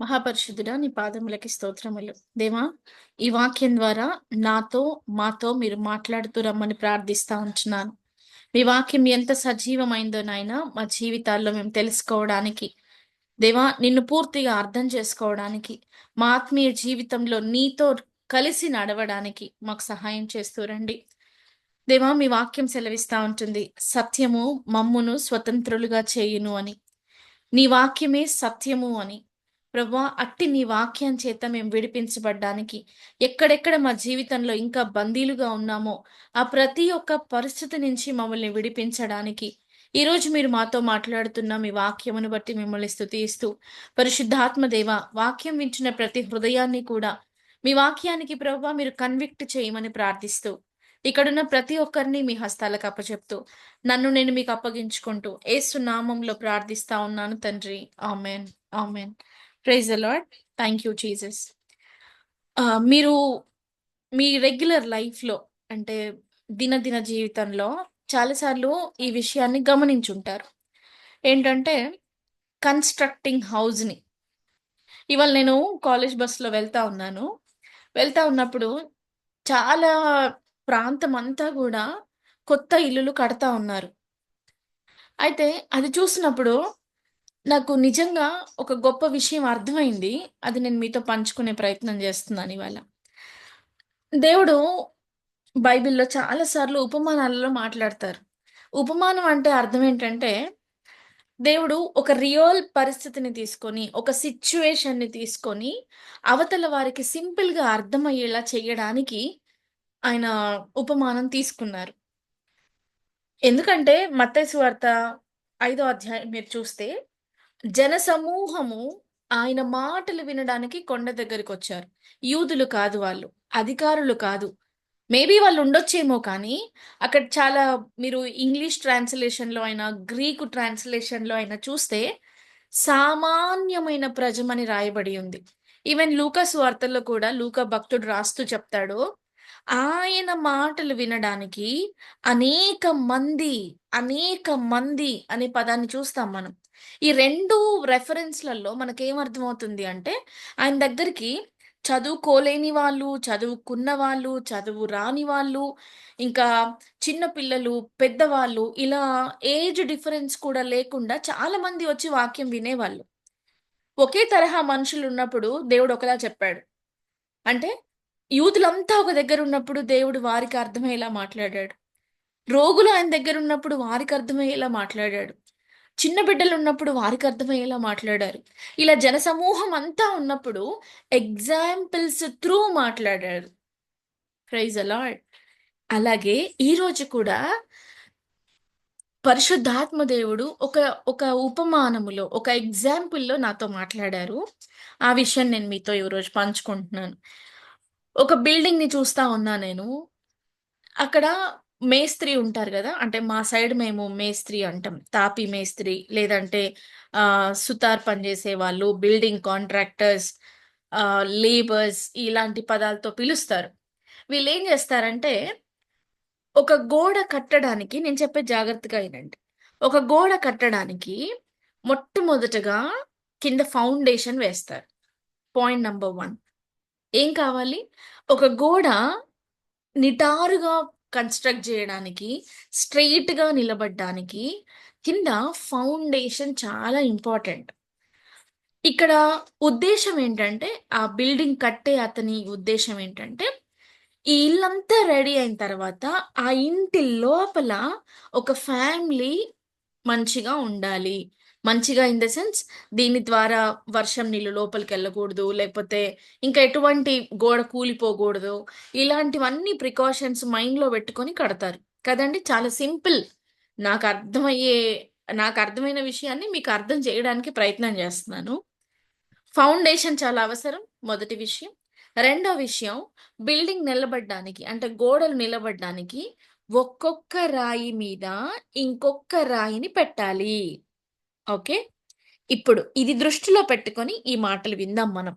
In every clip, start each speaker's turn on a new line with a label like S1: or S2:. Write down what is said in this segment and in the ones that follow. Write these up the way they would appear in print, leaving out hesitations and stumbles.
S1: మహాపరిశుద్ధుడా నీ పాదములకి స్తోత్రములు. దేవా, ఈ వాక్యం ద్వారా నాతో, మాతో మీరు మాట్లాడుతూ రమ్మని ప్రార్థిస్తా ఉంటున్నాను. మీ వాక్యం ఎంత సజీవమైందో నాయనా మా జీవితాల్లో మేము తెలుసుకోవడానికి, దేవా నిన్ను పూర్తిగా అర్థం చేసుకోవడానికి, మా ఆత్మీయ జీవితంలో నీతో కలిసి నడవడానికి మాకు సహాయం చేస్తూ రండి. దేవా, మీ వాక్యం సెలవిస్తా ఉంటుంది. సత్యము మమ్మును స్వతంత్రులుగా చేయును అని. నీ వాక్యమే సత్యము అని. ప్రభువా, అట్టి నీ వాక్యం చేత మేము విడిపించబడ్డానికి, ఎక్కడెక్కడ మా జీవితంలో ఇంకా బందీలుగా ఉన్నామో, ఆ ప్రతి ఒక్క పరిస్థితి నుంచి మమ్మల్ని విడిపించడానికి, ఈరోజు మీరు మాతో మాట్లాడుతున్న మీ వాక్యమును బట్టి మిమ్మల్ని స్తుతిస్తూ, పరిశుద్ధాత్మ దేవ, వాక్యం వించిన ప్రతి హృదయాన్ని కూడా మీ వాక్యానికి ప్రభువా మీరు కన్విక్ట్ చేయమని ప్రార్థిస్తూ, ఇక్కడున్న ప్రతి ఒక్కరిని మీ హస్తాలకు అప్పచెప్తూ, నన్ను నేను మీకు అప్పగించుకుంటూ, యేసు నామంలో ప్రార్థిస్తా ఉన్నాను తండ్రి. Amen. Amen. Praise the lord. Thank you Jesus. మీరు మీ రెగ్యులర్ లైఫ్‌లో అంటే దినదిన జీవితంలో చాలా సార్లు ఈ విషయాన్ని గమనించుంటారు. ఏంటంటే కన్‌స్ట్రక్టింగ్ హౌస్‌ని. ఇవాళ నేను కాలేజ్ బస్‌లో వెళ్తా ఉన్నాను. వెళ్తా ఉన్నప్పుడు చాలా ప్రాంతమంతా గూడా కొత్త ఇల్లులు కడతా ఉన్నారు. అయితే అది చూసినప్పుడు నాకు నిజంగా ఒక గొప్ప విషయం అర్థమైంది. అది నేను మీతో పంచుకునే ప్రయత్నం చేస్తున్నాను ఇవాళ. దేవుడు బైబిల్‌లో చాలా సార్లు ఉపమానాలలో మాట్లాడతారు. ఉపమానం అంటే అర్థం ఏంటంటే, దేవుడు ఒక రియల్ పరిస్థితిని తీసుకొని, ఒక సిట్యుయేషన్‌ని తీసుకొని, అవతల వారికి సింపుల్‌గా అర్థమయ్యేలా చేయడానికి ఆయన ఉపమానం తీసుకున్నారు. ఎందుకంటే మత్తయి సువార్త 5దో అధ్యాయం మీరు చూస్తే జనసమూహము ఆయన మాటలు వినడానికి కొండ దగ్గరికొచ్చారు. యూదులు కాదు వాళ్ళు. అధికారులు కాదు. మేబీ వాళ్ళుండొచ్చేమో కానీ, అక్కడ చాలా మీరు ఇంగ్లీష్ ట్రాన్స్‌లేషన్‌లో అయినా, గ్రీకు ట్రాన్స్‌లేషన్‌లో అయినా చూస్తే, సామాన్యమైన ప్రజమని రాయబడి ఉంది. ఈవెన్ లూకా సువార్తల్లో కూడా లూకా భక్తుడు రాస్తూ చెప్తాడు, ఆయన మాటలు వినడానికి అనేక మంది, అనేక మంది అనే పదాన్ని చూస్తాం మనం. ఈ 2 రెఫరెన్స్‌లలో మనకేమర్థమవుతుంది అంటే, ఆయన దగ్గరికి చదువుకోలేని వాళ్ళు, చదువుకున్న వాళ్ళు, చదువు రాని వాళ్ళు, ఇంకా చిన్న పిల్లలు, పెద్దవాళ్ళు ఇలా ఏజ్ డిఫరెన్స్ కూడా లేకుండా చాలామంది వచ్చి వాక్యం వినేవాళ్ళు. ఒకే తరహా మనుషులున్నప్పుడు దేవుడు ఒకలా చెప్పాడు. అంటే యూదులంతా ఒక దగ్గరున్నప్పుడు దేవుడు వారికి అర్థమయ్యేలా మాట్లాడాడు. రోగులు ఆయన దగ్గరున్నప్పుడు వారికి అర్థమయ్యేలా మాట్లాడాడు. చిన్న బిడ్డలున్నప్పుడు వారికి అర్థమయ్యేలా మాట్లాడారు. ఇలా జనసమూహం అంతా ఉన్నప్పుడు ఎగ్జాంపుల్స్ త్రూ మాట్లాడారు. Praise the lord. అలాగే ఈరోజు కూడా పరిశుద్ధాత్మ దేవుడు ఒక ఉపమానములో, ఒక ఎగ్జాంపుల్‌లో నాతో మాట్లాడారు. ఆ విషయం నేను మీతో ఈరోజు పంచుకుంటున్నాను. ఒక బిల్డింగ్‌ని చూస్తా ఉన్నా నేను. అక్కడ మేస్త్రి ఉంటారు గదా! అంటే మా సైడ్ మేము మేస్త్రి అంటాం. తాపీ మేస్త్రి లేదంటే సుతార్ పని జేసేవాళ్ళు, బిల్డింగ్ కాంట్రాక్టర్స్, లేబర్స్ ఇలాంటి పదాలతో పిలుస్తారు. వీళ్ళేం జేస్తారంటే, ఒక గోడ కట్టడానికి నేను చెప్పేది జాగ్రత్తగా ఇనండి. ఒక గోడ కట్టడానికి మొట్టమొదటగా కింద ఫౌండేషన్ వేస్తారు. Point number 1. ఏం కావాలి? ఒక గోడ నిటారుగా కన్‌స్ట్రక్ట్ జేయడానికి, స్ట్రెయిట్‌గా నిలబడ్డానికి కింద ఫౌండేషన్ చాలా ఇంపార్టెంట్. ఇక్కడ ఉద్దేశ్యం ఏంటంటే, ఆ బిల్డింగ్ కట్టే అతని ఉద్దేశ్యం ఏంటంటే, ఈ ఇల్లంతా రెడీ అయిన తర్వాత, ఆ ఇంటి లోపల ఒక ఫ్యామిలీ మంచిగా ఉండాలి. మంచిగా ఇన్ ద సెన్స్ దీని ద్వారా వర్షం నీళ్ళు లోపలికెళ్ళకూడదు. లేకపోతే ఇంకా ఎటువంటి గోడ కూలిపోకూడదు. ఇలాంటివన్నీ ప్రికాషన్స్ మైండ్‌లో పెట్టుకొని కడతారు. కదండీ! చాలా సింపుల్. నాకర్థమయ్యే నాకర్థమైన విషయాన్ని మీకు అర్థం చేయడానికి ప్రయత్నం చేస్తున్నాను. ఫౌండేషన్ చాలా అవసరం. మొదటి విషయం. రెండో విషయం బిల్డింగ్ నిలబడ్డానికి అంటే గోడలు నిలబడ్డానికి ఒక్కొక్క రాయి మీద ఇంకొక్క రాయిని పెట్టాలి. ఓకే. ఇప్పుడు ఇది దృష్టిలో పెట్టుకొని ఈ మాటలు విందాం మనం.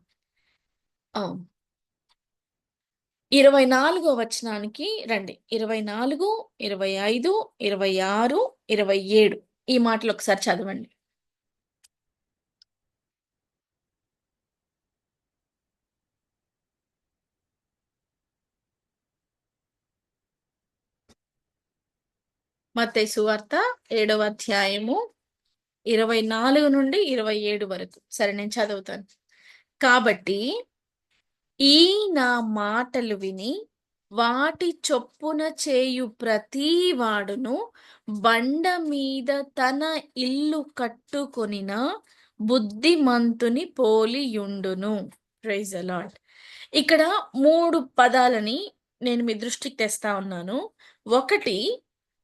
S1: ఆ! 24 వచనానికి రండి. 24, 25, 26, 27 ఈ మాటలు ఒకసారి చదవండి. మత్తయి సువార్త 7వ అధ్యాయము 24 నుండి 27 వరకు. సరే, నేను చదువుతాను. కాబట్టి ఈ నా మాటలు విని వాటి చొప్పున చేయు ప్రతి వాడును బండ మీద తన ఇల్లు కట్టుకొనిన బుద్ధిమంతుని పోలియుండును. Praise the lord. ఇక్కడ 3 పదాలని నేను మీ దృష్టికి తెస్తా ఉన్నాను. ఒకటి,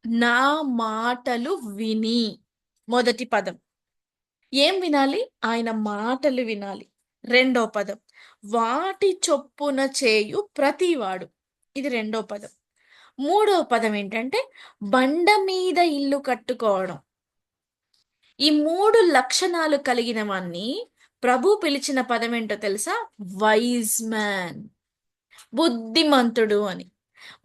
S1: నా మాటలు విని. మొదటి పదం. ఏం వినాలి? ఆయన మాటలు వినాలి. రెండో పదం, వాటి చొప్పున చేయు ప్రతివాడు. ఇది రెండో పదం. మూడో పదం ఏంటంటే బండ మీద ఇల్లు కట్టుకోవడం. ఈ 3 లక్షణాలు కలిగిన వాణ్ణి ప్రభు పిలిచిన పదం ఏంటో తెలుసా? వైజ్ మ్యాన్, బుద్ధిమంతుడు అని.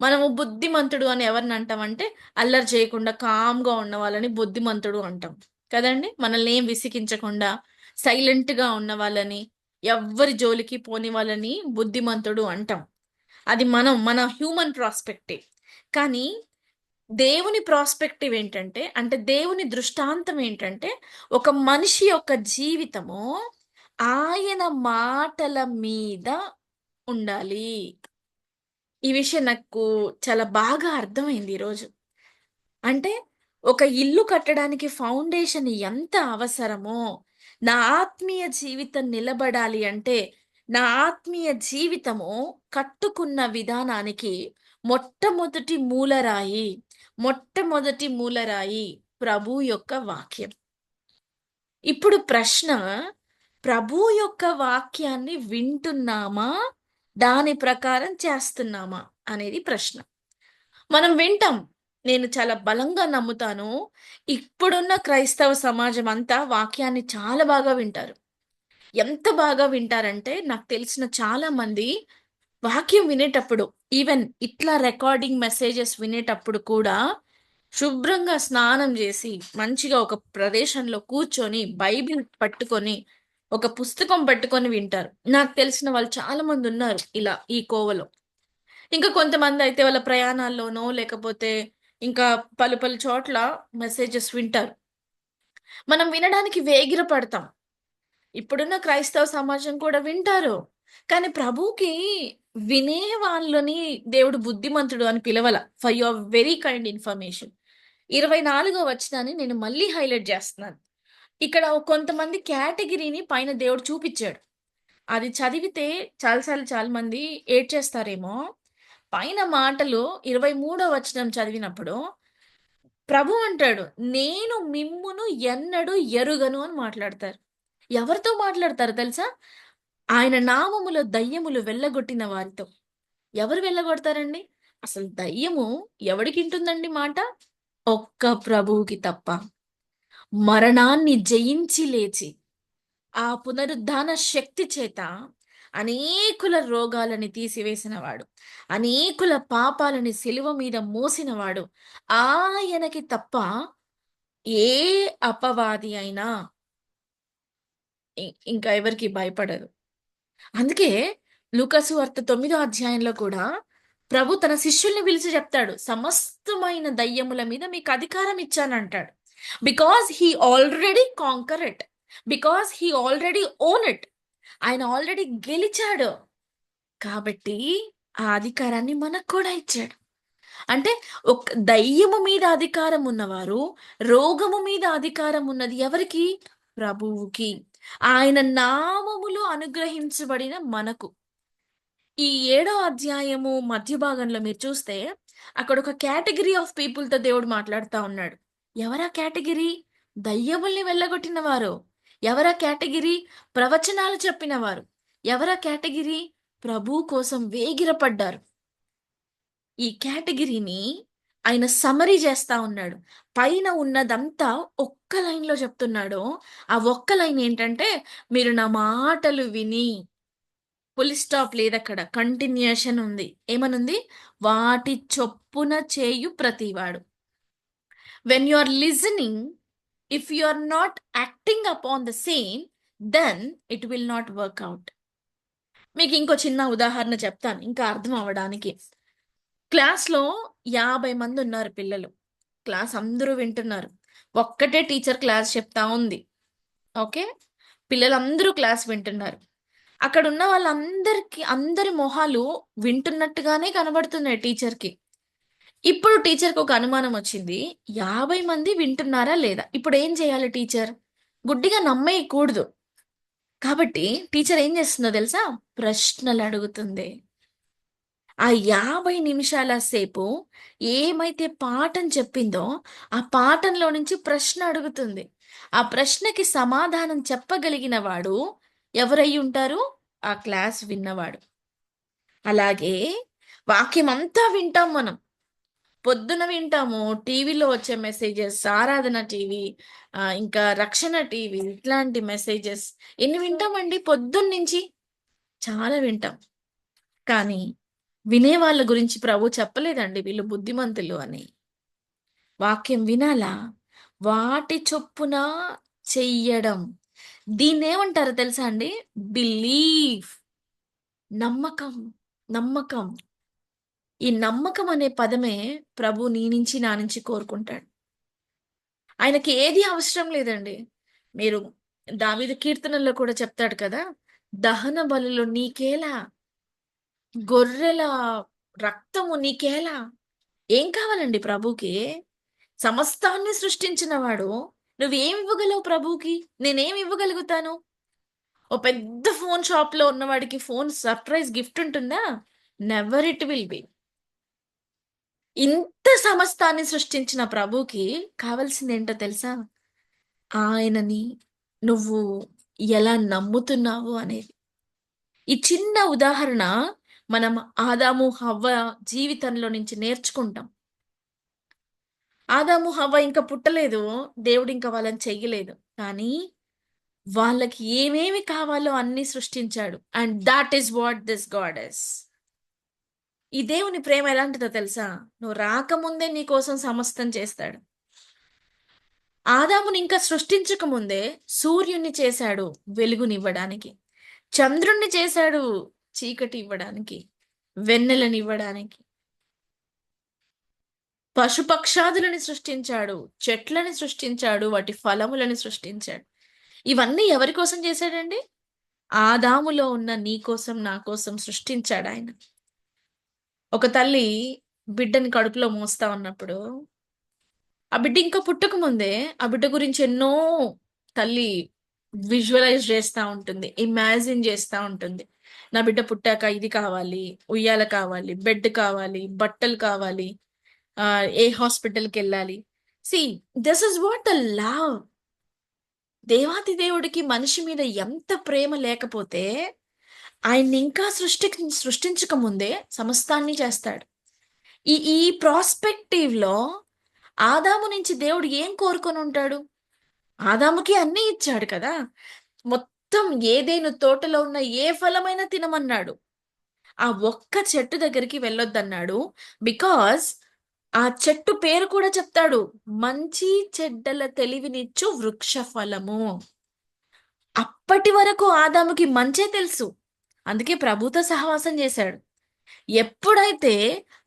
S1: మనము బుద్ధిమంతుడు అని ఎవరిని అంటామంటే అల్లరి చేయకుండా కామ్గా ఉన్న వాళ్ళని బుద్ధిమంతుడు అంటాం కదండి. మనల్ని ఏం విసిగించకుండా సైలెంట్ గా ఉన్న వాళ్ళని, ఎవ్వరి జోలికి పోని వాళ్ళని బుద్ధిమంతుడు అంటాం. అది మన హ్యూమన్ ప్రాస్పెక్టివ్. కానీ దేవుని ప్రాస్పెక్టివ్ ఏంటంటే, అంటే దేవుని దృష్టాంతం ఏంటంటే, ఒక మనిషి యొక్క జీవితము ఆయన మాటల మీద ఉండాలి. ఈ విషయం నాకు చాలా బాగా అర్థమైంది ఈరోజు. అంటే ఒక ఇల్లు కట్టడానికి ఫౌండేషన్ ఎంత అవసరమో, నా ఆత్మీయ జీవితం నిలబడాలి అంటే, నా ఆత్మీయ జీవితము కట్టుకున్న విధానానికి మొట్టమొదటి మూలరాయి, మొట్టమొదటి మూలరాయి ప్రభు యొక్క వాక్యం. ఇప్పుడు ప్రశ్న, ప్రభు యొక్క వాక్యాన్ని వింటున్నామా? దాని ప్రకారం చేస్తున్నామా అనేది ప్రశ్న. మనం వింటాం. నేను చాలా బలంగా నమ్ముతాను. ఇప్పుడున్న క్రైస్తవ సమాజం అంతా వాక్యాన్ని చాలా బాగా వింటారు. ఎంత బాగా వింటారంటే, నాకు తెలిసిన చాలా మంది వాక్యం వినేటప్పుడు, ఈవెన్ ఇట్లా రికార్డింగ్ మెసేజెస్ వినేటప్పుడు కూడా శుభ్రంగా స్నానం చేసి మంచిగా ఒక ప్రదేశంలో కూర్చొని బైబిల్ పట్టుకొని ఒక పుస్తకం పట్టుకొని వింటారు. నాకు తెలిసిన వాళ్ళు చాలా మంది ఉన్నారు ఇలా ఈ కోవలో. ఇంకా కొంతమంది అయితే వాళ్ళ ప్రయాణాల్లోనో లేకపోతే ఇంకా పలు పలు చోట్ల మెసేజెస్ వింటారు. మనం వినడానికి వేగిరపడతాం. ఇప్పుడున్న క్రైస్తవ సమాజం కూడా వింటారు. కానీ ప్రభుకి వినే వాళ్ళని దేవుడు బుద్ధిమంతుడు అని పిలవల. For your very kind information. 24వ వచనాన్ని నేను మళ్ళీ హైలైట్ చేస్తున్నాను. ఇక్కడ కొంతమంది కేటగిరీని పైన దేవుడు చూపిచ్చాడు. అది చదివితే చాలా మంది ఏడ్చేస్తారేమో. పైన మాటలు 23వ వచనం చదివినప్పుడు ప్రభు అంటాడు, నేను మిమ్మును ఎన్నడూ ఎరుగను అని మాట్లాడతారు. ఎవరితో మాట్లాడతారు తెలుసా? ఆయన నామములో దయ్యములు వెళ్ళగొట్టిన వారితో. ఎవరు వెళ్ళగొడతారండి? అసలు దయ్యము ఎవడికింటుందండి మాట? ఒక్క ప్రభువుకి తప్ప. మరణాన్ని జయించి లేచి ఆ పునరుద్ధాన శక్తి చేత అనేకుల రోగాలని తీసివేసినవాడు, అనేకుల పాపాలని సిలువ మీద మోసినవాడు, ఆయనకి తప్ప ఏ అపవాది అయినా ఇంకా ఎవరికి భయపడరు. అందుకే లూకాసు వార్త 9వ అధ్యాయంలో కూడా ప్రభు తన శిష్యుల్ని పిలిచి చెప్తాడు, సమస్తమైన దయ్యముల మీద మీకు అధికారం ఇచ్చానంటాడు. Because he already conquer it, because he already own it. ఆయన ఆల్రెడీ గెలిచాడు కాబట్టి ఆ అధికారాన్ని మనకు కూడా ఇచ్చాడు. అంటే ఒక దయ్యము మీద అధికారం ఉన్నవారు, రోగము మీద అధికారం ఉన్నది ఎవరికి? ప్రభువుకి. ఆయన నామములో అనుగ్రహించబడిన మనకు. ఈ 7వ అధ్యాయము మధ్య భాగంలో మీరు చూస్తే అక్కడ ఒక కేటగిరీ ఆఫ్ పీపుల్ తో దేవుడు మాట్లాడుతా ఉన్నాడు. ఎవరా కేటగిరీ? దయ్యముల్ని వెళ్ళగొట్టిన వారు. ఎవరా కేటగిరీ? ప్రవచనాలు చెప్పిన వారు. ఎవరా కేటగిరీ? ప్రభు కోసం వేగిరపడ్డారు. ఈ కేటగిరీని ఆయన సమరీ చేస్తా ఉన్నాడు. పైన ఉన్నదంతా ఒక్క లైన్‌లో చెప్తున్నాడు. ఆ ఒక్క లైన్ ఏంటంటే, మీరు నా మాటలు విని, ఫుల్ స్టాప్ లేదక్కడ. కంటిన్యూయేషన్ ఉంది. ఏమనుంది? వాటి చొప్పున చేయు ప్రతివాడు. When you are listening, if you are not acting upon the same, then it will not work out. మీకు ఇంకో చిన్న ఉదాహరణ చెప్తాను ఇంకా అర్థం అవ్వడానికి. క్లాస్‌లో 50 మంది ఉన్నారు పిల్లలు. క్లాస్ అందరూ వింటున్నారు. ఒక్కటే టీచర్ క్లాస్ చెప్తా ఉంది. ఓకే. పిల్లలందరూ క్లాస్ వింటున్నారు. అక్కడ ఉన్న వాళ్ళందరికీ అందరి మొహాలు వింటున్నట్టుగానే కనబడుతున్నాయి టీచర్కి. ఇప్పుడు టీచర్కి ఒక అనుమానం వచ్చింది. 50 మంది వింటున్నారా లేదా? ఇప్పుడు ఏం చేయాలి టీచర్? గుడ్డిగా నమ్మేయకూడదు. కాబట్టి టీచర్ ఏం చేస్తుందో తెలుసా? ప్రశ్నలు అడుగుతుంది. ఆ 50 నిమిషాల సేపు ఏమైతే పాఠం చెప్పిందో, ఆ పాఠంలో నుంచి ప్రశ్న అడుగుతుంది. ఆ ప్రశ్నకి సమాధానం చెప్పగలిగిన వాడు ఎవరై ఉంటారు? ఆ క్లాస్ విన్నవాడు. అలాగే వాక్యమంతా వింటాం మనం. పొద్దున వింటాము. టీవీలో వచ్చే మెసేజెస్, ఆరాధన టీవీ, ఇంకా రక్షణ టీవీ ఇట్లాంటి మెసేజెస్ ఎన్ని వింటామండి పొద్దున్నుంచి? చాలా వింటాం. కానీ వినేవాళ్ళ గురించి ప్రభు చెప్పలేదండి వీళ్ళు బుద్ధిమంతులు అని. వాక్యం వినాలా? వాటి చొప్పున చెయ్యడం. దీన్నేమంటారో తెలుసా అండి? బిలీవ్. నమ్మకం. నమ్మకం. ఈ నమ్మకం అనే పదమే ప్రభు నీ నుంచి, నా నుంచి కోరుకుంటాడు. ఆయనకి ఏది అవసరం లేదండి. మీరు దావీదు కీర్తనల్లో కూడా చెప్తాడు కదా! దహన బలులు నీకేలా? గొర్రెల రక్తము నీకేలా? ఏం కావాలండి ప్రభుకి? సమస్తాన్ని సృష్టించిన వాడు నువ్వేమివ్వగలవు ప్రభువుకి? నేనేమివ్వగలుగుతాను? ఓ పెద్ద ఫోన్ షాప్‌లో ఉన్నవాడికి ఫోన్ సర్ప్రైజ్ గిఫ్ట్ ఉంటుందా? Never it will be. ఇంత సమస్తాన్ని సృష్టించిన ప్రభువుకి కావాల్సిందేంటో తెలుసా? ఆయనని నువ్వు ఎలా నమ్ముతున్నావు అనేది. ఈ చిన్న ఉదాహరణ మనం ఆదాము, హవ్వ జీవితంలో నుంచి నేర్చుకుంటాం. ఆదాము, హవ్వ ఇంకా పుట్టలేదు. దేవుడింక వాళ్ళని చెయ్యలేదు. కానీ వాళ్ళకి ఏమేమి కావాలో అన్నీ సృష్టించాడు. And thought is what this God is. ఈ దేవుని ప్రేమ ఎలాంటిదో తెలుసా? నువ్వు రాకముందే నీ కోసం సమస్తం చేస్తాడు. ఆదాముని ఇంకా సృష్టించక ముందే సూర్యుడిని చేశాడు వెలుగునివ్వడానికి. చంద్రుణ్ణి చేశాడు చీకటి ఇవ్వడానికి, వెన్నెలనివ్వడానికి. పశుపక్షాదులని సృష్టించాడు, చెట్లని సృష్టించాడు, వాటి ఫలములని సృష్టించాడు. ఇవన్నీ ఎవరి కోసం చేశాడండి? ఆదాములో ఉన్న నీ కోసం, నా కోసం సృష్టించాడాయన. ఒక తల్లి బిడ్డని కడుపులో మోస్తా ఉన్నప్పుడు, ఆ బిడ్డ ఇంకా పుట్టకముందే, ఆ బిడ్డ గురించి ఎన్నో తల్లి విజువలైజ్ చేస్తా ఉంటుంది. ఇమాజిన్ చేస్తా ఉంటుంది. నా బిడ్డ పుట్టాక ఇది కావాలి, ఉయ్యాల కావాలి, బెడ్ కావాలి, బట్టలు కావాలి, ఏ హాస్పిటల్‌కెళ్ళాలి. See this is what the love. దేవాతి దేవుడికి మనిషి మీద ఎంత ప్రేమ లేకపోతే, ఆయన్ని ఇంకా సృష్టించక ముందే సమస్తాన్ని చేస్తాడు. ఈ ఈ ప్రాస్పెక్టివ్‌లో ఆదాము నుంచి దేవుడు ఏం కోరుకొనుంటాడు? ఆదాముకి అన్నీ ఇచ్చాడు కదా! మొత్తం ఏదెను తోటలో ఉన్న ఏ ఫలమైనా తినమన్నాడు. ఆ ఒక్క చెట్టు దగ్గరికి వెళ్ళొద్దన్నాడు. బికాజ్ ఆ చెట్టు పేరు కూడా చెప్తాడు. మంచి చెడ్డల తెలివినిచ్చు వృక్ష ఫలము. అప్పటి వరకు ఆదాముకి మంచే తెలుసు. అందుకే ప్రభుతో సహవాసం చేశాడు. ఎప్పుడైతే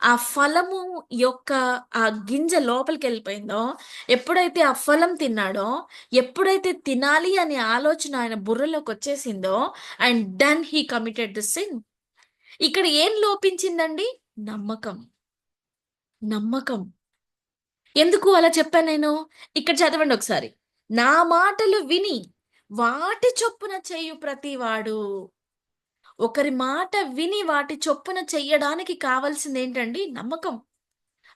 S1: ఆ ఫలము యొక్క ఆ గింజ లోపలికెళ్ళిపోయిందో, ఎప్పుడైతే ఆ ఫలం తిన్నాడో, ఎప్పుడైతే తినాలి అనే ఆలోచన ఆయన బుర్రలోకొచ్చేసిందో and then he committed the sin. ఇక్కడ ఏం లోపించిందండి? నమ్మకం. నమ్మకం. ఎందుకు అలా చెప్పాను నేను? ఇక్కడ చదవండి ఒకసారి. నా మాటలు విని వాటి చొప్పున చేయు ప్రతివాడు. ఒకరి మాట విని వాటి చొప్పున చెయ్యడానికి కావాల్సిందేంటండి? నమ్మకం.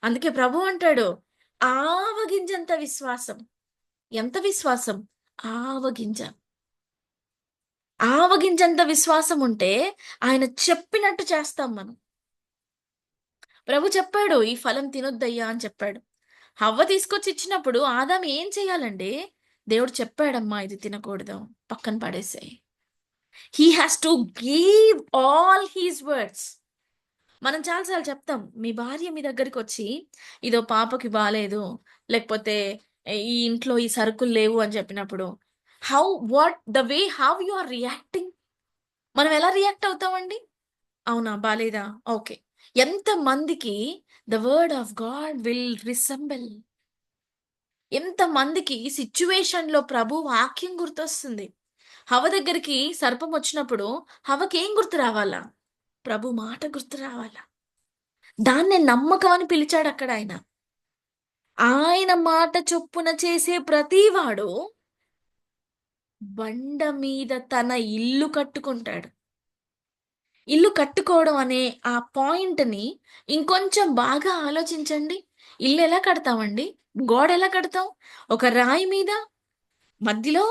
S1: అందుకే ప్రభు అంటాడు, ఆవగింజంత విశ్వాసం. ఎంత విశ్వాసం? ఆవగింజ. ఆవగింజంత విశ్వాసం ఉంటే ఆయన చెప్పినట్టు చేస్తాం మనం. ప్రభు చెప్పాడు, "ఈ ఫలం తినొద్దయ్యా" అని చెప్పాడు. హవ్వ తీసుకొచ్చి ఇచ్చినప్పుడు ఆదాము ఏం చేయాలండి? దేవుడు చెప్పాడమ్మా ఇది తినకూడదు. పక్కన పడేసేయి. He has to give all his words. మనం చాలా సార్లు చెప్తాం. మీ భార్య మీ దగ్గరికొచ్చి, ఇదో పాపకి బాలేదు, లేకపోతే ఈ ఇంట్లో ఈ సరుకులు లేవు అని చెప్పినప్పుడు, how what the way how you are reacting? మనం ఎలా రియాక్ట్ అవుతామండి? అవునా? బాలేదా? ఓకే. ఎంతమందికి the word of god will resemble. ఎంతమందికి సిట్యుయేషన్‌లో ప్రభు వాక్యం గుర్తొస్తుంది. హవ్వ దగ్గరికి సర్పం వచ్చినప్పుడు హవ్వకేం గుర్తు రావాలా? ప్రభు మాట గుర్తు రావాలా? దాన్నే నమ్మకం అని పిలిచాడక్కడ ఆయన. ఆయన మాట చొప్పున చేసే ప్రతివాడు బండ మీద తన ఇల్లు కట్టుకుంటాడు. ఇల్లు కట్టుకోవడం అనే ఆ పాయింట్‌ని ఇంకొంచెం బాగా ఆలోచించండి. ఇల్లెలా కడతామండి? గోడెలా కడతాం? ఒక రాయి మీద మధ్యలో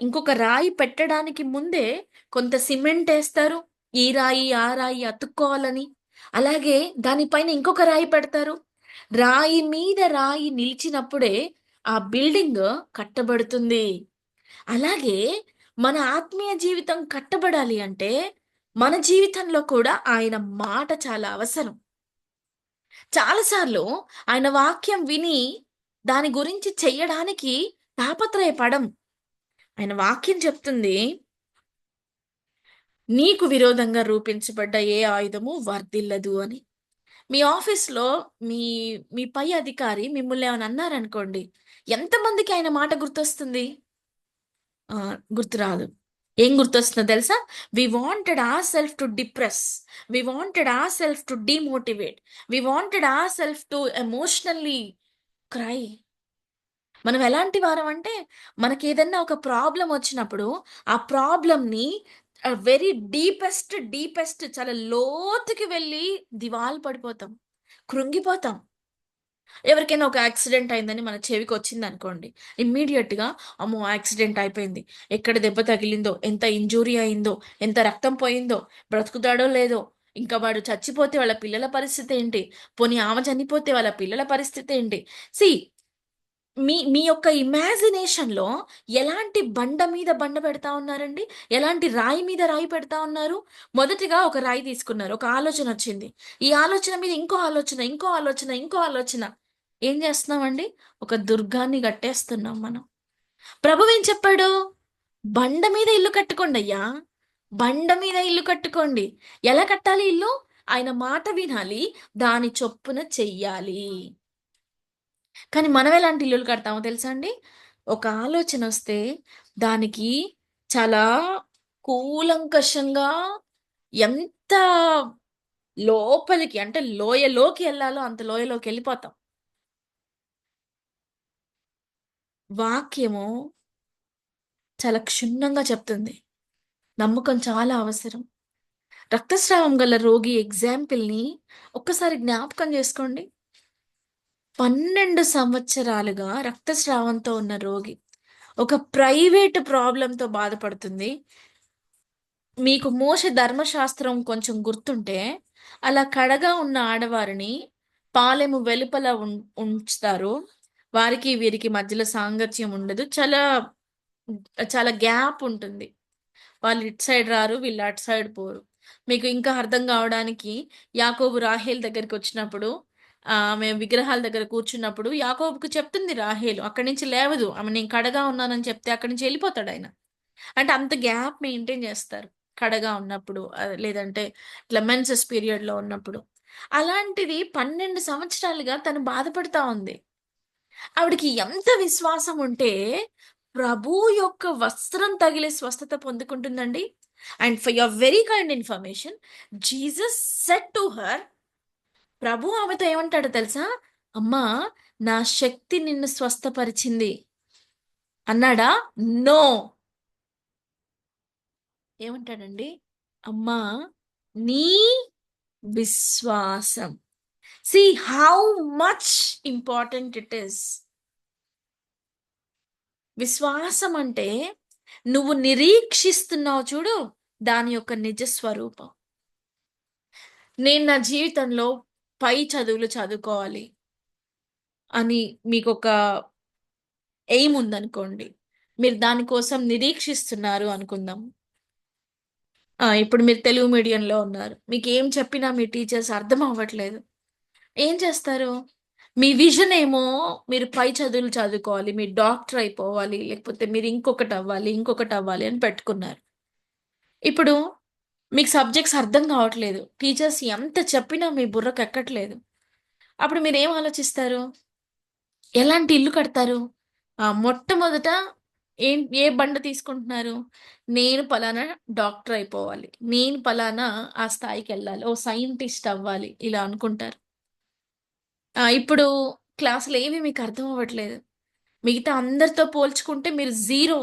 S1: ఇంకొక రాయి పెట్టడానికి ముందే కొంత సిమెంటేస్తారు. ఈ రాయి, ఆ రాయి అతుక్కోవాలని. అలాగే దానిపైన ఇంకొక రాయి పెడతారు. రాయి మీద రాయి నిలిచినప్పుడే ఆ బిల్డింగ్ కట్టబడుతుంది. అలాగే మన ఆత్మీయ జీవితం కట్టబడాలి అంటే, మన జీవితంలో కూడా ఆయన మాట చాలా అవసరం. చాలా సార్లు ఆయన వాక్యం విని, దాని గురించి చెయ్యడానికి తాపత్రయపడం. ఆయన వాక్యం చెప్తుంది, "నీకు విరోధంగా రూపించబడ్డ ఏ ఆయుధము వర్ధిల్లదు" అని. మీ ఆఫీస్‌లో మీ మీ పై అధికారి మిమ్మల్ని ఏమైనా అన్నారనుకోండి, ఎంతమందికి ఆయన మాట గుర్తొస్తుంది? గుర్తురాదు. ఏం గుర్తొస్తుందో తెలుసా? We wanted our self to depress. We wanted our self to demotivate. We wanted our self to emotionally cry. మనం ఎలాంటి వారమంటే, మనకేదన్నా ఒక ప్రాబ్లమ్ వచ్చినప్పుడు, ఆ ప్రాబ్లమ్‌ని వెరీ డీపెస్ట్ చాలా లోతుకి వెళ్లి దివాలు పడిపోతాం. కృంగిపోతాం. ఎవరికైనా ఒక యాక్సిడెంట్ అయిందని మన చెవికొచ్చిందనుకోండి, ఇమ్మీడియేట్‌గా అమ్మో! యాక్సిడెంట్ అయిపోయింది. ఎక్కడ దెబ్బ తగిలిందో, ఎంత ఇంజ్యూరీ అయిందో, ఎంత రక్తం పోయిందో, బ్రతుకుతాడో లేదో, ఇంకా వాడు చచ్చిపోతే వాళ్ళ పిల్లల పరిస్థితేంటి? పోనీ ఆమె చనిపోతే వాళ్ళ పిల్లల పరిస్థితేంటి? సీ మీ మీ యొక్క ఇమాజినేషన్‌లో ఎలాంటి బండ మీద బండ పెడతా ఉన్నారండి? ఎలాంటి రాయి మీద రాయి పెడతా ఉన్నారు? మొదటిగా ఒక రాయి తీసుకున్నారు. ఒక ఆలోచనొచ్చింది. ఈ ఆలోచన మీద ఇంకో ఆలోచన, ఇంకో ఆలోచన, ఇంకో ఆలోచన. ఏం చేస్తున్నామండి? ఒక దుర్గాన్ని కట్టేస్తున్నాం మనం. ప్రభువేం చెప్పాడు? బండ మీద ఇల్లు కట్టుకోండయ్యా. బండ మీద ఇల్లు కట్టుకోండి. ఎలా కట్టాలి ఇల్లు? ఆయన మాట వినాలి. దాని చొప్పున చెయ్యాలి. కానీ మనమెలాంటి ఇల్లులు కడతామో తెలుసా అండి? ఒక ఆలోచనొస్తే దానికి చాలా కూలంకషంగా ఎంత లోపలికి అంటే లోయలోకి ఎళ్ళాలో అంత లోయలోకెళ్ళిపోతాం. వాక్యము చాలా క్షుణ్ణంగా చెప్తుంది. నమ్మకం చాలా అవసరం. రక్తస్రావం గల రోగి ఎగ్జాంపుల్‌ని ఒక్కసారి జ్ఞాపకం జేసుకోండి. 12 సంవత్సరాలుగా రక్తస్రావంతో ఉన్న రోగి. ఒక ప్రైవేట్ ప్రాబ్లమ్‌తో బాధపడుతుంది. మీకు మోషే ధర్మశాస్త్రం కొంచెం గుర్తుంటే, అలా కడగా ఉన్న ఆడవారిని పాలెము వెలుపల ఉంచుతారు. వారికి, వీరికి మధ్యలో సాంగత్యం ఉండదు. చాలా గ్యాప్ ఉంటుంది. వాళ్ళు ఇటు సైడ్ రారు. వీళ్ళు అటు సైడ్ పోరు. మీకు ఇంకా అర్థం గావడానికి యాకోబు రాహేల్ దగ్గరికొచ్చినప్పుడు ఆమె విగ్రహాల దగ్గర కూర్చున్నప్పుడు యాకోబుకు చెప్తుంది రాహేలు. అక్కడి నుంచి లేవదు. ఆమె నేను కడగా ఉన్నానని చెప్తే అక్కడి నుంచి ఎళ్ళిపోతాడాయన. అంటే అంత గ్యాప్ మెయింటైన్ జేస్తారు. కడగా ఉన్నప్పుడు లేదంటే ఇట్లా మెన్సెస్ పీరియడ్‌లో ఉన్నప్పుడు. అలాంటిది 12 సంవత్సరాలుగా తను బాధపడతా ఉంది. ఆవిడకి ఎంత విశ్వాసం ఉంటే, ప్రభువు యొక్క వస్త్రం తగిలి స్వస్థత పొందుకుంటుందండి. And for your very kind information Jesus said to her ప్రభు ఆమెతో ఏమంటాడో తెలుసా? "అమ్మా! నా శక్తి నిన్ను స్వస్థపరిచింది" అన్నాడా? నో. ఏమంటాడండి? "అమ్మా! నీ విశ్వాసం." See how much important it is. విశ్వాసం అంటే నువ్వు నిరీక్షిస్తున్నావు చూడు, దాని యొక్క నిజ స్వరూపం. నేను నా జీవితంలో పై చదువులు చదువుకోవాలి అని మీకొక ఎయిమ్ ఉందనుకోండి. మీరు దాని కోసం నిరీక్షిస్తున్నారు అనుకుందాం. ఇప్పుడు మీరు తెలుగు మీడియంలో ఉన్నారు. మీకేం చెప్పినా మీ టీచర్స్ అర్థం అవ్వట్లేదు. ఏం చేస్తారు? మీ విజన్ ఏమో మీరు పై చదువులు చదువుకోవాలి. మీరు డాక్టర్ అయిపోవాలి. లేకపోతే మీరు ఇంకొకటవ్వాలి, ఇంకొకటవ్వాలి అని పెట్టుకున్నారు. ఇప్పుడు మీకు సబ్జెక్ట్స్ అర్థం కావట్లేదు. టీచర్స్ ఎంత చెప్పినా మీ బుర్రకెక్కట్లేదు. అప్పుడు మీరేం ఆలోచిస్తారు? ఎలాంటి ఇల్లు కడతారు? మొట్టమొదట ఏ బండ తీసుకుంటున్నారు? నేను పలానా డాక్టర్ అయిపోవాలి. నేను పలానా ఆ స్థాయికెళ్ళాలి. ఓ సైంటిస్ట్ అవ్వాలి. ఇలా అనుకుంటారు. ఇప్పుడు క్లాస్‌లో ఏవి మీకు అర్థం అవ్వట్లేదు. మిగతా అందరితో పోల్చుకుంటే మీరు జీరో.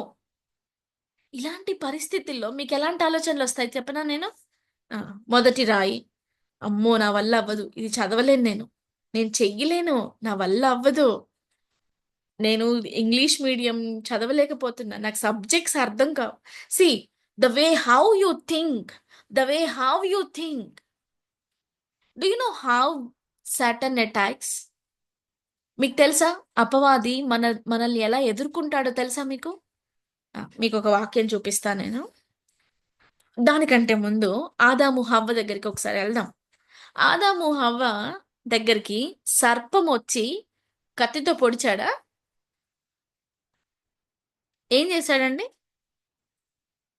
S1: ఇలాంటి పరిస్థితుల్లో మీకెలాంటి ఆలోచనలొస్తాయి చెప్పనా నేను? ఆ! మొదటి రాయి. అమ్మో! నా వల్ల అవ్వదు. ఇది చదవలేను నేను. నేను చెయ్యలేను. నా వల్ల అవ్వదు. నేను ఇంగ్లీష్ మీడియం చదవలేకపోతున్నా. నాకు సబ్జెక్ట్స్ అర్థం కావు. See the way how you think, the way how you think. Do you know how Satan attacks? మీకు తెలుసా? అపవాది మనల్ని ఎలా ఎదుర్కుంటాడో తెలుసా మీకు? మీకొక వాక్యం చూపిస్తా నేను. దానికంటే ముందు ఆదాము, హవ్వ దగ్గరికి ఒకసారి ఎళ్దాం. ఆదాము, హవ్వ దగ్గరికి సర్పమొచ్చి కత్తితో పొడిచాడా? ఏం చేశాడండి?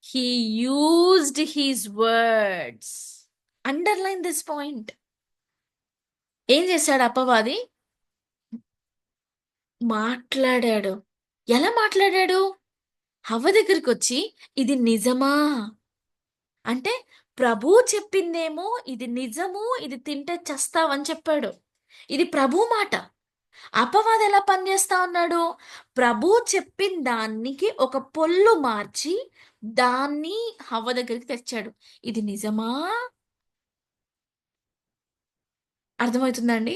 S1: He used his words. Underline this point. ఏం చేశాడు అపవాది? మాట్లాడాడు. ఎలా మాట్లాడాడు? హవ్వ దగ్గరికొచ్చి ఇది నిజమా? అంటే ప్రభువు చెప్పిందేమో ఇది నిజము, ఇది తింటే చస్తావని చెప్పాడు. ఇది ప్రభువు మాట. అపవాది ఎలా పనిచేస్తా ఉన్నాడు? ప్రభువు చెప్పిన దానికి ఒక పొల్లు మార్చి, దాన్ని హవ్వ దగ్గరికి తెచ్చాడు. ఇది నిజమా? అర్థమవుతుందా అండి?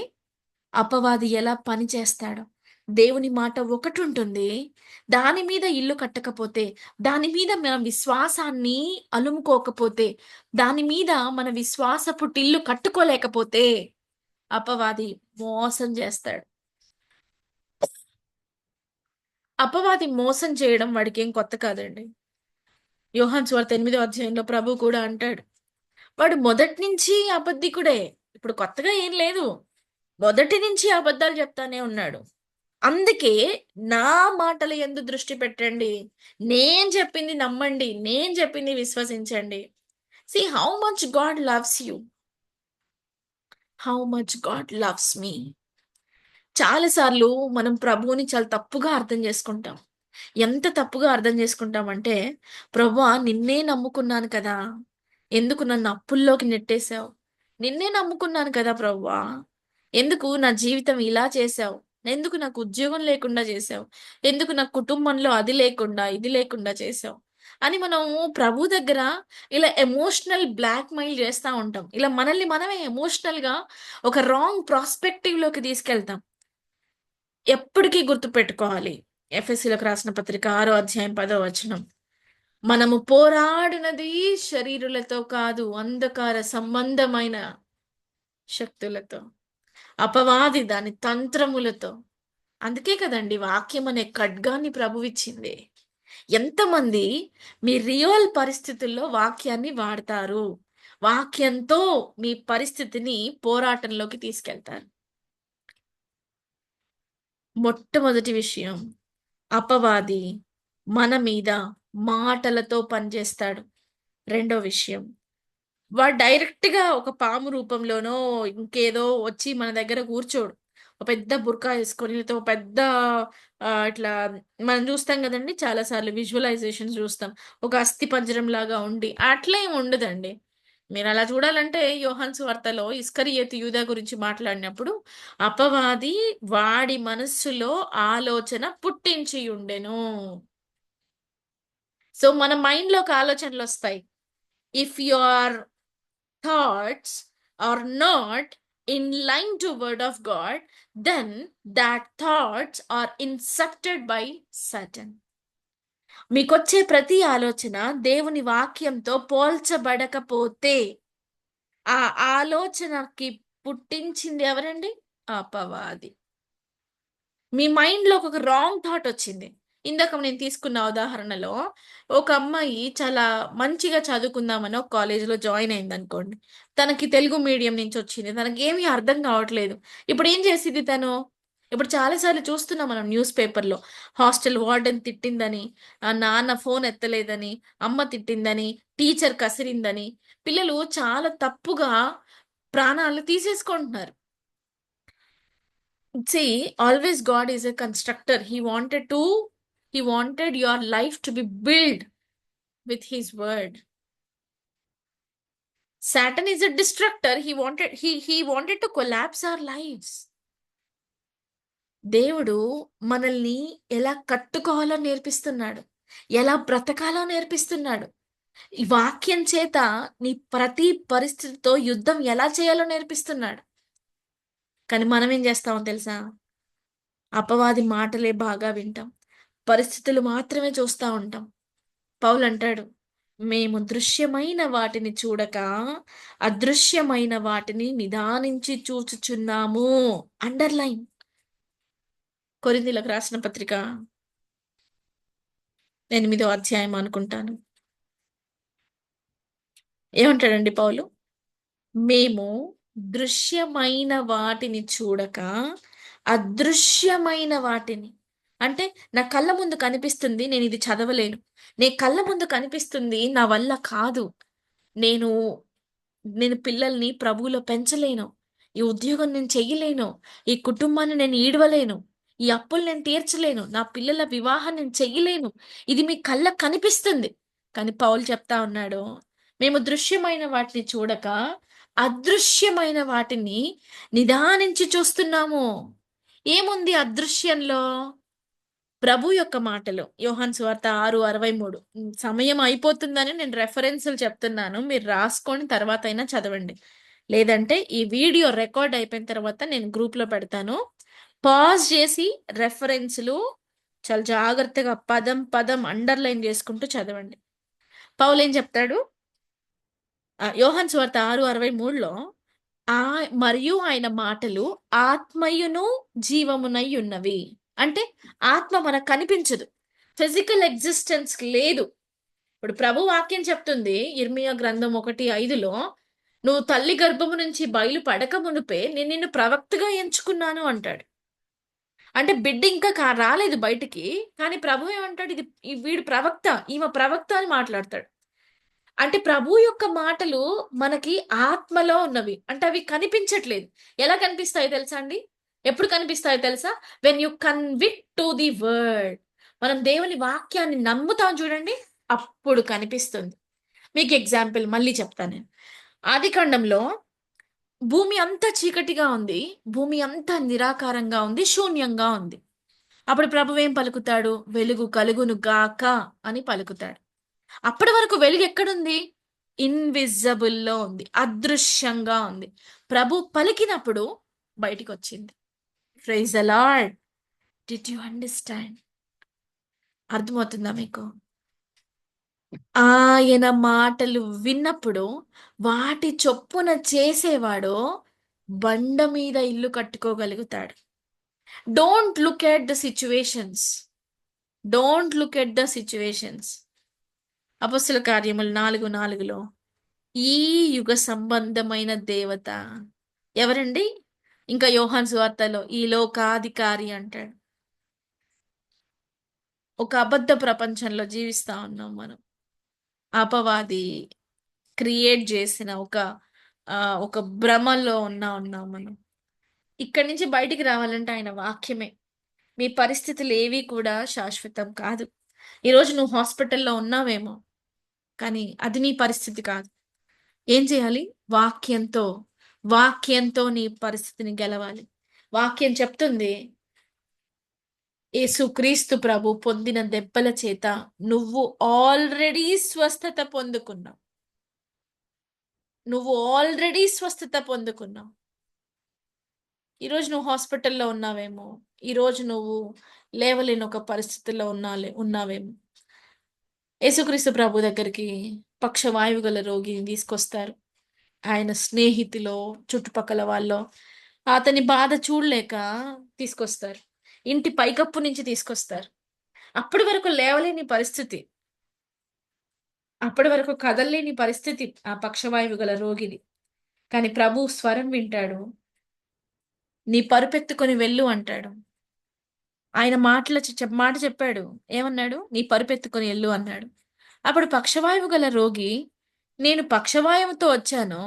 S1: అపవాది ఎలా పని చేస్తాడో. దేవుని మాట ఒకటుంటుంది. దాని మీద ఇల్లు కట్టకపోతే, దాని మీద మన విశ్వాసాన్ని అలుముకోకపోతే, దాని మీద మన విశ్వాసపు టిల్లు కట్టుకోలేకపోతే, అపవాది మోసం చేస్తాడు. అపవాది మోసం చేయడం వాడికేం కొత్త కాదండి. యోహాను సువార్త 8వ అధ్యాయంలో ప్రభువు కూడా అంటాడు. వాడు మొదటి నుంచి అబద్ధికుడే. ఇప్పుడు కొత్తగా ఏం లేదు. మొదటి నుంచి అబద్ధాలు చెప్తానే ఉన్నాడు. అందుకే నా మాటల యందు దృష్టి పెట్టండి. నేను చెప్పింది నమ్మండి. నేను చెప్పింది విశ్వసించండి. See how much God loves you. How much God loves me. చాలా సార్లు మనం ప్రభువుని చాలా తప్పుగా అర్థం చేసుకుంటాం. ఎంత తప్పుగా అర్థం చేసుకుంటామంటే, ప్రభువా నిన్నే నమ్ముకున్నాను కదా! ఎందుకు నన్ను అప్పుల్లోకి నెట్టేశావు? నిన్నే నమ్ముకున్నాను కదా ప్రభువా! ఎందుకు నా జీవితం ఇలా చేశావు? ఎందుకు నాకు ఉద్యోగం లేకుండా చేశావు? ఎందుకు నా కుటుంబంలో అది లేకుండా, ఇది లేకుండా చేశావు? అని మనము ప్రభు దగ్గర ఇలా ఎమోషనల్ బ్లాక్‌మెయిల్ చేస్తా ఉంటాం. ఇలా మనల్ని మనమే ఎమోషనల్‌గా ఒక రాంగ్ ప్రాస్పెక్టివ్‌లోకి తీసుకెళ్తాం. ఎప్పటికీ గుర్తుపెట్టుకోవాలి. ఎఫెసీయులకు రాసిన పత్రిక 6 అధ్యాయం 10 వచనం. మనము పోరాడినది శరీరులతో కాదు, అంధకార సంబంధమైన శక్తులతో. అపవాది దాని తంత్రములతో. అందుకే కదండీ వాక్యం అనే ఖడ్గాన్ని ప్రభువిచ్చింది. ఎంతమంది మీ రియల్ పరిస్థితుల్లో వాక్యాన్ని వాడతారు? వాక్యంతో మీ పరిస్థితిని పోరాటంలోకి తీసుకెళ్తారు. మొట్టమొదటి విషయం అపవాది మన మీద మాటలతో పనిచేస్తాడు. రెండో విషయం వాడు డైరెక్ట్‌గా ఒక పాము రూపంలోనో, ఇంకేదో వచ్చి మన దగ్గర కూర్చోడు. ఒక పెద్ద బుర్కా యేసుకొని, లేతే ఒక పెద్ద ఇట్లా మనం చూస్తాం గదండీ! చాలా సార్లు విజువలైజేషన్స్ జూస్తాం. ఒక అస్థిపంజరంలాగా ఉండి, అట్లా ఏమి ఉండదండి. మీరలా చూడాలంటే యోహాను సువార్తలో ఇస్కరియోతు యూదా గురించి మాట్లాడినప్పుడు, అపవాది వాడి మనస్సులో ఆలోచన పుట్టించియుండెను. సో, మన మైండ్‌లోకి ఆలోచనలొస్తాయి. If your thoughts are not in line to word of God, then that thoughts are instructed by Satan. మీకొచ్చే ప్రతి ఆలోచన దేవుని వాక్యంతో పోల్చబడకపోతే, ఆ ఆలోచనకి పుట్టించింది ఎవరండి? అపవాది. మీ మైండ్‌లోకి ఒక రాంగ్ థాట్ వచ్చింది. ఇందాక నేను తీసుకున్న ఉదాహరణలో ఒక అమ్మాయి చాలా మంచిగా చదువుకుందామని ఒక కాలేజ్‌లో జాయిన్ అయిందనుకోండి. తనకి తెలుగు మీడియం నుంచొచ్చింది. తనకేమి అర్థం కావట్లేదు. ఇప్పుడేం చేసిద్ది తను? ఇప్పుడు చాలా సార్లు చూస్తున్నాం మనం న్యూస్ పేపర్‌లో. హాస్టల్ వార్డెన్ తిట్టిందని, నాన్న ఫోన్ ఎత్తలేదని, అమ్మ తిట్టిందని, టీచర్ కసిరిందని, పిల్లలు చాలా తప్పుగా ప్రాణాలు తీసేసుకుంటున్నారు. See, always God is a constructor. He wanted your life to be built with his word. Satan is a destructor. He wanted to collapse our lives. దేవుడు మనల్ని ఎలా కట్టుకోవాలో నేర్పిస్తున్నాడు. ఎలా బ్రతకాలో నేర్పిస్తున్నాడు. ఈ వాక్యం చేత నీ ప్రతి పరిస్థితితో యుద్ధం ఎలా చేయాలో నేర్పిస్తున్నాడు. కానీ మనం ఏం చేస్తామో తెలుసా? అపవాది మాటలే బాగా వింటాం. పరిస్థితులు మాత్రమే చూస్తా ఉంటాం. పౌలంటాడు, మేము దృశ్యమైన వాటిని చూడక అదృశ్యమైన వాటిని నిదానించి చూచుచున్నాము. అండర్‌లైన్. కొరింథీయులకు రాసిన పత్రిక 8వ అధ్యాయం అనుకుంటాను. ఏమంటాడండి పౌలు? మేము దృశ్యమైన వాటిని చూడక అదృశ్యమైన వాటిని, అంటే నా కళ్ళ ముందు కనిపిస్తుంది, నేను ఇది చదవలేను. నీ కళ్ళ ముందు కనిపిస్తుంది, నా వల్ల కాదు. నేను నేను పిల్లల్ని ప్రభువులో పెంచలేను. ఈ ఉద్యోగం నేను చెయ్యలేను. ఈ కుటుంబాన్ని నేను ఈడవలేను. ఈ అప్పులు నేను తీర్చలేను. నా పిల్లల వివాహం నేను చెయ్యలేను. ఇది మీ కళ్ళకు కనిపిస్తుంది. కానీ పౌలు చెప్తా ఉన్నాడు, మేము దృశ్యమైన వాటిని చూడక అదృశ్యమైన వాటిని నిదానించి చూస్తున్నాము. ఏముంది అదృశ్యంలో? ప్రభు యొక్క మాటలు. యోహాను సువార్త 6:63. సమయం అయిపోతుందని నేను రెఫరెన్స్‌లు చెప్తున్నాను. మీరు రాసుకొని తర్వాతైనా చదవండి. లేదంటే ఈ వీడియో రికార్డ్ అయిపోయిన తర్వాత నేను గ్రూప్‌లో పెడతాను. పాజ్ చేసి రెఫరెన్స్‌లు చాలా జాగ్రత్తగా పదం, పదం అండర్‌లైన్ చేసుకుంటూ చదవండి. పౌలేం చెప్తాడు? యోహాను సువార్త 6:63లో మరియు ఆయన మాటలు ఆత్మయును జీవమునై ఉన్నవి. అంటే ఆత్మ మనకు కనిపించదు. ఫిజికల్ ఎగ్జిస్టెన్స్ లేదు. ఇప్పుడు ప్రభు వాక్యం చెప్తుంది ఇర్మియా గ్రంథం 1:5లో, నువ్వు తల్లి గర్భము నుంచి బయలు పడక మునుపే నేను నిన్ను ప్రవక్తగా ఎంచుకున్నాను అంటాడు. అంటే బిడ్డ ఇంకా రాలేదు బయటికి. కానీ ప్రభు ఏమంటాడు? వీడు ప్రవక్త, ఈమె ప్రవక్త అని మాట్లాడతాడు. అంటే ప్రభు యొక్క మాటలు మనకి ఆత్మలో ఉన్నవి. అంటే అవి కనిపించట్లేదు. ఎలా కనిపిస్తాయో తెలుసా అండి? ఎప్పుడు కనిపిస్తాయో తెలుసా? When you convict to the word. మనం దేవుని వాక్యాన్ని నమ్ముతాం చూడండి, అప్పుడు కనిపిస్తుంది. మీకు ఎగ్జాంపుల్ మళ్ళీ చెప్తాను నేను. ఆదికాండంలో భూమి అంతా చీకటిగా ఉంది. భూమి అంతా నిరాకారంగా ఉంది, శూన్యంగా ఉంది. అప్పుడు ప్రభువు ఏం పలుకుతాడు? వెలుగు కలుగును గాక అని పలుకుతాడు. అప్పటి వరకు వెలుగు ఎక్కడుంది? ఇన్విజిబుల్లో ఉంది, అదృశ్యంగా ఉంది. ప్రభు పలికినప్పుడు బయటికి వచ్చింది. Praise the lord. Did you understand? అర్థమవుతుందా మీకు? ఆయన మాటలు విన్నప్పుడు వాటి చొప్పున చేసేవాడు బండ మీద ఇల్లు కట్టుకోగలుగుతాడు. Don't look at the situations. Don't look at the situations. అపొస్తలుల కార్యములు 4:4లో ఈ యుగ సంబంధమైన దేవత ఎవరండి? ఇంకా యోహాను సువార్తలో ఈ లోకాధికారి అంటాడు. ఒక అబద్ధ ప్రపంచంలో జీవిస్తా ఉన్నాం మనం. అపవాది క్రియేట్ చేసిన ఒక భ్రమలో ఉన్నాం మనం. ఇక్కడి నుంచి బయటికి రావాలంటే ఆయన వాక్యమే. మీ పరిస్థితులు ఏవి కూడా శాశ్వతం కాదు. ఈరోజు నువ్వు హాస్పిటల్లో ఉన్నావేమో, కానీ అది నీ పరిస్థితి కాదు. ఏం చేయాలి? వాక్యంతో నీ పరిస్థితిని గెలవాలి. వాక్యం చెప్తుంది, యేసుక్రీస్తు ప్రభు పొందిన దెబ్బల చేత నువ్వు ఆల్రెడీ స్వస్థత పొందుకున్నావు. నువ్వు ఆల్రెడీ స్వస్థత పొందుకున్నావు. ఈరోజు నువ్వు హాస్పిటల్లో ఉన్నావేమో, ఈరోజు నువ్వు లేవలేని ఒక పరిస్థితుల్లో ఉన్నావేమో. యేసుక్రీస్తు ప్రభు దగ్గరికి పక్షవాయువు గల రోగిని తీసుకొస్తారు. ఆయన స్నేహితులో చుట్టుపక్కల వాళ్ళు అతని బాధ చూడలేక తీసుకొస్తారు. ఇంటి పైకప్పు నుంచి తీసుకొస్తారు. అప్పటి వరకు లేవలేని పరిస్థితి, అప్పటి వరకు కదలలేని పరిస్థితి ఆ పక్షవాయువు గల రోగిని. కానీ ప్రభు స్వరం వింటాడు. నీ పరుపెత్తుకొని వెళ్ళు అంటాడు. ఆయన మాట చెప్పాడు. ఏమన్నాడు? నీ పరుపెత్తుకొని వెళ్ళు అన్నాడు. అప్పుడు పక్షవాయువు గల రోగి, నేను పక్షవాయువుతో వచ్చాను,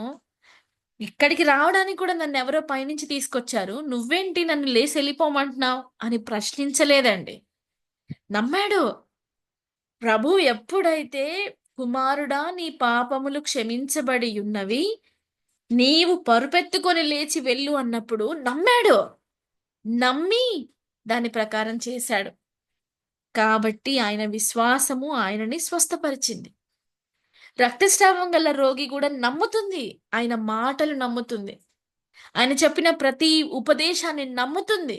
S1: ఇక్కడికి రావడానికి కూడా నన్నెవరో పైనుంచి తీసుకొచ్చారు. నువ్వేంటి నన్ను లేసి ఎళ్ళిపోమంటున్నావు అని ప్రశ్నించలేదండి. నమ్మాడు. ప్రభువు ఎప్పుడైతే కుమారుడా నీ పాపములు క్షమించబడియున్నవి. నీవు పరుపెత్తుకొని లేచి వెళ్ళు అన్నప్పుడు నమ్మాడు. నమ్మి దాని ప్రకారం చేశాడు. కాబట్టి ఆయన విశ్వాసము ఆయనని స్వస్థపరిచింది. రక్తస్రావం గల రోగి కూడా నమ్ముతుంది. ఆయన మాటలు నమ్ముతుంది. ఆయన చెప్పిన ప్రతి ఉపదేశాన్ని నమ్ముతుంది.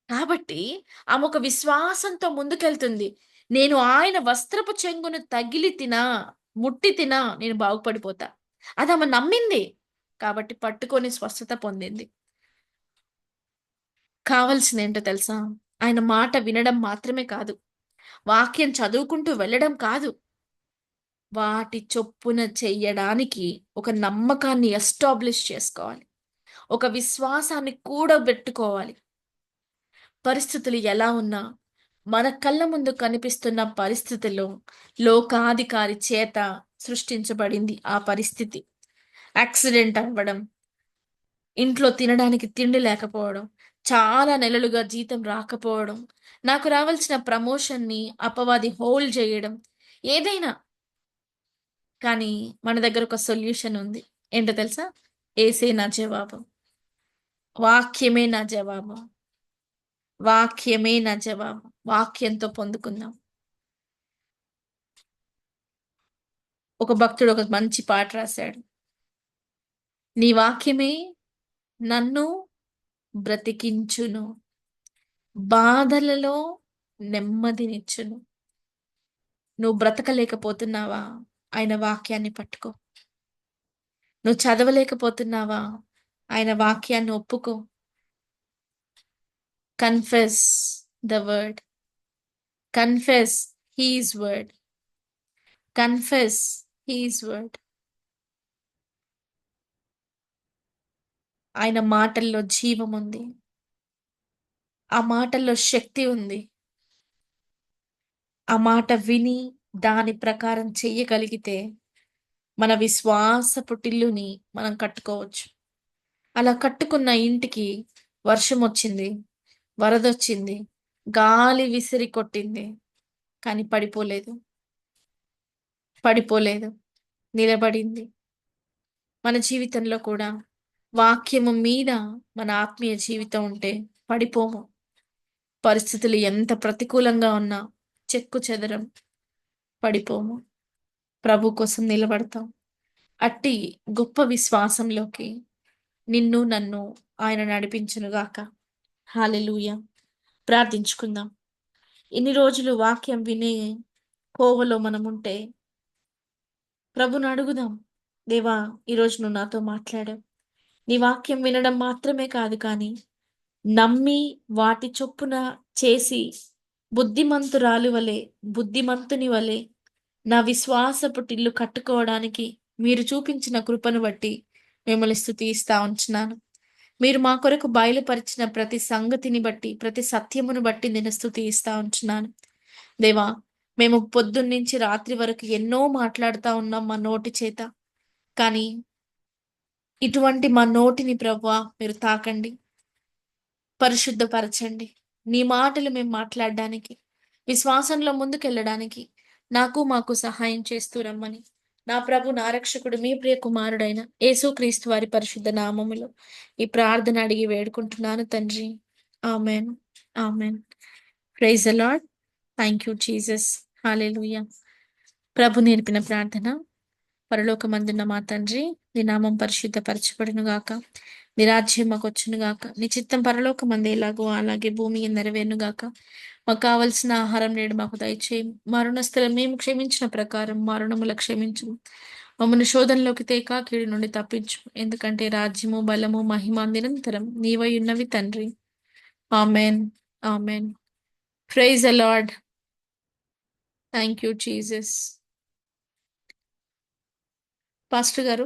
S1: కాబట్టి ఆమె ఒక విశ్వాసంతో ముందుకెళ్తుంది. నేను ఆయన వస్త్రపు చెంగును తగిలి తినా, ముట్టి తినా నేను బాగుపడిపోతా. అదామె నమ్మింది. కాబట్టి పట్టుకొని స్వస్థత పొందింది. కావాల్సిందేంటో తెలుసా? ఆయన మాట వినడం మాత్రమే కాదు. వాక్యం చదువుకుంటూ వెళ్ళడం కాదు. వాటి చొప్పున చెయ్యడానికి ఒక నమ్మకాన్ని ఎస్టాబ్లిష్ చేసుకోవాలి. ఒక విశ్వాసాన్ని కూడబెట్టుకోవాలి. పరిస్థితులు ఎలా ఉన్నా, మన కళ్ళ ముందు కనిపిస్తున్న పరిస్థితుల్లో లోకాధికారి చేత సృష్టించబడింది ఆ పరిస్థితి. యాక్సిడెంట్ అవ్వడం, ఇంట్లో తినడానికి తిండి లేకపోవడం, చాలా నెలలుగా జీతం రాకపోవడం, నాకు రావాల్సిన ప్రమోషన్‌ని అపవాది హోల్డ్ జేయడం, ఏదైనా. కానీ మన దగ్గర ఒక సొల్యూషన్ ఉంది. ఏంటో తెలుసా? యేసే నా జవాబు. వాక్యమే నా జవాబు. వాక్యమే నా జవాబు. వాక్యంతో పొందుకుందాం. ఒక భక్తుడు ఒక మంచి పాట రాశాడు. నీ వాక్యమే నన్ను బ్రతికించును. బాధలలో నెమ్మదినిచ్చును. నువ్వు బ్రతకలేకపోతున్నావా? ఆయన వాక్యాన్ని పట్టుకో. నువ్వు చదవలేకపోతున్నావా? ఆయన వాక్యాన్ని ఒప్పుకో. Confess the word. Confess his word. Confess his word. ఆయన మాటల్లో జీవముంది. ఆ మాటల్లో శక్తి ఉంది. ఆ మాట విని దాని ప్రకారం చెయ్యగలిగితే మన విశ్వాసపు టిల్లుని మనం కట్టుకోవచ్చు. అలా కట్టుకున్న ఇంటికి వర్షమొచ్చింది, వరదొచ్చింది, గాలి విసిరి కొట్టింది. కానీ పడిపోలేదు. పడిపోలేదు. నిలబడింది. మన జీవితంలో కూడా వాక్యము మీద మన ఆత్మీయ జీవితం ఉంటే పడిపోము. పరిస్థితులు ఎంత ప్రతికూలంగా ఉన్నా చెక్కుచెదరం. పడిపోము. ప్రభు కోసం నిలబడతాం. అట్టి గొప్ప విశ్వాసంలోకి నిన్ను, నన్ను ఆయన నడిపించునుగాక. హల్లెలూయా! ప్రార్థించుకుందాం. ఇన్ని రోజులు వాక్యం వినే కోవలో మనముంటే ప్రభుని అడుగుదాం. దేవా! ఈరోజు నువ్వు నాతో మాట్లాడావు. నీ వాక్యం వినడం మాత్రమే కాదు కానీ, నమ్మి వాటి చొప్పున చేసి బుద్ధిమంతురాలు వలె, బుద్ధిమంతుని వలె నా విశ్వాసపు టిల్లు కట్టుకోవడానికి మీరు చూపించిన కృపను బట్టి మిమ్మల్ని స్తుతిస్తా ఉంచున్నాను. మీరు మా కొరకు బయలుపరిచిన ప్రతి సంగతిని బట్టి, ప్రతి సత్యమును బట్టి నేను స్తుతిస్తా ఉంచున్నాను. దేవా! మేము పొద్దున్నుంచి రాత్రి వరకు ఎన్నో మాట్లాడుతా ఉన్నాం మా నోటి చేత. కానీ ఇటువంటి మా నోటిని ప్రభువా మీరు తాకండి. పరిశుద్ధపరచండి. నీ మాటలు మేము మాట్లాడడానికి, విశ్వాసంలో ముందుకెళ్ళడానికి మాకు సహాయం చేస్తూ రమ్మని నా ప్రభు, నా రక్షకుడు, మీ ప్రియ కుమారుడైన యేసుక్రీస్తు వారి పరిశుద్ధ నామములో ఈ ప్రార్థన అడిగి వేడుకుంటున్నాను తండ్రి. Amen. Amen. Praise the lord. Thank you Jesus. Hallelujah. ప్రభు నేర్పిన ప్రార్థన. పరలోకమందున్న మా తండ్రి, నీ నామం పరిశుద్ధపరచబడును గాక. నీ రాజ్యం మాకొచ్చును గాక. నీ చిత్తం పరలోకమందు ఎలాగో అలాగే భూమి మీద నెరవేరును గాక. మాకు కావలసిన ఆహారం నేడు మాకు దయచేయము. మా రుణస్థులను మేము క్షమించిన ప్రకారం మా రుణములు క్షమించుము. మమ్మల్ని శోధనలోకి తేక కీడు నుండి తప్పించు. ఎందుకంటే రాజ్యము, బలము, మహిమ నిరంతరం నీవై ఉన్నవి తండ్రి. Amen. Amen. Praise the lord. Thank you Jesus. Pastor గారు